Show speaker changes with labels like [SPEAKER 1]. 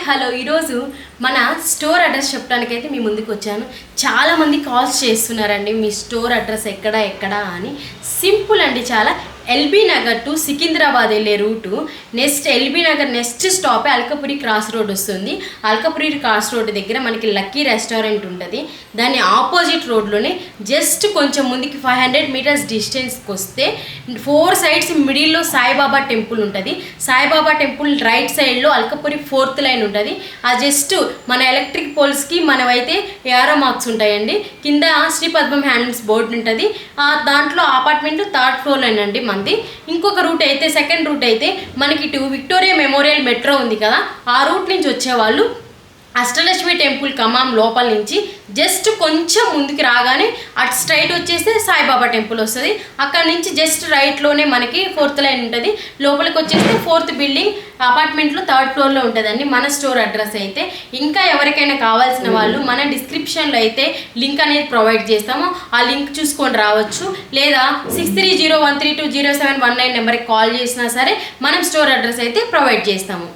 [SPEAKER 1] Hello ఈరోజు మన store address చెప్పడానికైతే మీ ముందుకు వచ్చాను. చాలామంది కాల్స్ చేస్తున్నారండి మీ స్టోర్ అడ్రస్ ఎక్కడ అని. సింపుల్ అండి, చాలా ఎల్బీ నగర్ టు సికింద్రాబాద్ వెళ్ళే route. Next LB Nagar next stop Alkapuri cross road వస్తుంది. అల్కపురి క్రాస్ రోడ్ దగ్గర మనకి లక్కీ రెస్టారెంట్ ఉంటుంది. దాని ఆపోజిట్ రోడ్లోనే జస్ట్ కొంచెం ముందుకి 500 మీటర్స్ డిస్టెన్స్కి వస్తే 4 సైడ్స్ మిడిల్లో సాయిబాబా టెంపుల్ ఉంటుంది. సాయిబాబా టెంపుల్ రైట్ సైడ్లో అల్కపురి 4th లైన్ ఉంటుంది. ఆ జస్ట్ మన ఎలక్ట్రిక్ పోల్స్కి మనమైతే ఏరో మార్క్స్ ఉంటాయండి. కింద శ్రీ పద్మం హ్యాండ్లూమ్స్ బోర్డు ఉంటుంది. దాంట్లో అపార్ట్మెంట్ 3rd ఫ్లోర్లోనండి మంది. ఇంకొక రూట్ అయితే సెకండ్ రూట్ అయితే మనకి ఇటు విక్టోరియా మెమోరియల్ మెట్రో ఉంది కదా, ఆ రూట్ నుంచి వచ్చేవాళ్ళు అష్టలక్ష్మి టెంపుల్ ఖమ్మం లోపల నుంచి జస్ట్ కొంచెం ముందుకు రాగానే అటు స్ట్రైట్ వచ్చేస్తే సాయిబాబా టెంపుల్ వస్తుంది. అక్కడ నుంచి జస్ట్ రైట్లోనే మనకి 4th లైన్ ఉంటుంది. లోపలికి వచ్చేస్తే 4th బిల్డింగ్ అపార్ట్మెంట్లో 3rd ఫ్లోర్లో ఉంటుందండి మన స్టోర్ అడ్రస్ అయితే. ఇంకా ఎవరికైనా కావాల్సిన వాళ్ళు మన డిస్క్రిప్షన్లో అయితే లింక్ అనేది ప్రొవైడ్ చేస్తాము. ఆ లింక్ చూసుకొని రావచ్చు. లేదా 6301320719 నెంబర్కి కాల్ చేసినా సరే మనం స్టోర్ అడ్రస్ అయితే ప్రొవైడ్ చేస్తాము.